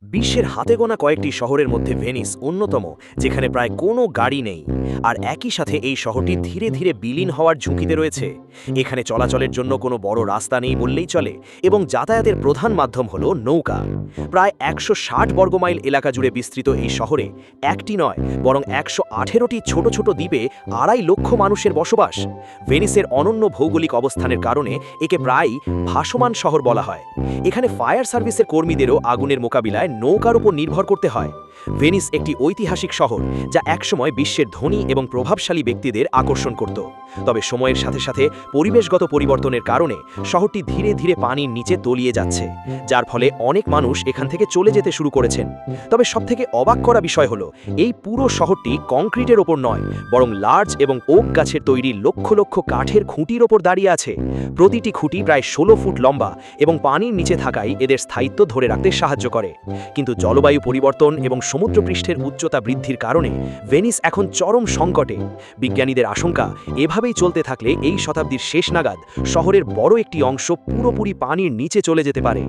বিশ্বের হাতে গোনা কয়েকটি শহরের মধ্যে ভেনিস অন্যতম, যেখানে প্রায় কোনো গাড়ি নেই। আর একই সাথে এই শহরটি ধীরে ধীরে বিলীন হওয়ার ঝুঁকিতে রয়েছে। এখানে চলাচলের জন্য কোনো বড় রাস্তা নেই বললেই চলে, এবং যাতায়াতের প্রধান মাধ্যম হলো নৌকা। প্রায় ১৬০ বর্গমাইল এলাকা জুড়ে বিস্তৃত এই শহরে একটি নয়, বরং ১১৮টি ছোট ছোট দ্বীপে ২.৫ লক্ষ মানুষের বসবাস। ভেনিসের অনন্য ভৌগোলিক অবস্থানের কারণে একে প্রায়ই ভাসমান শহর বলা হয়। এখানে ফায়ার সার্ভিসের কর্মীদেরও আগুনের মোকাবিলায় নৌকার উপর নির্ভর করতে হয়। ভেনিস একটি ঐতিহাসিক শহর, যা একসময় বিশ্বের ধনী এবং প্রভাবশালী ব্যক্তিদের আকর্ষণ করত। তবে সময়ের সাথে সাথে পরিবেশগত পরিবর্তনের কারণে শহরটি ধীরে ধীরে পানির নিচে তলিয়ে যাচ্ছে, যার ফলে অনেক মানুষ এখান থেকে চলে যেতে শুরু করেছেন। তবে সবথেকে অবাক করা বিষয় হলো, এই পুরো শহরটি কংক্রিটের ওপর নয়, বরং লার্জ এবং ওক গাছের তৈরি লক্ষ লক্ষ কাঠের খুঁটির ওপর দাঁড়িয়ে আছে। প্রতিটি খুঁটি প্রায় ১৬ ফুট লম্বা এবং পানির নিচে থাকায় এদের স্থায়িত্ব ধরে রাখতে সাহায্য করে। কিন্তু জলবায়ু পরিবর্তন এবং সমুদ্রপৃষ্ঠের উচ্চতা বৃদ্ধির কারণে ভেনিস এখন চরম সংকটে। বিজ্ঞানীদের আশঙ্কা, এভাবেই চলতে থাকলে এই শতাব্দীর শেষ নাগাদ শহরের বড় একটি অংশ পুরোপুরি পানির নিচে চলে যেতে পারে।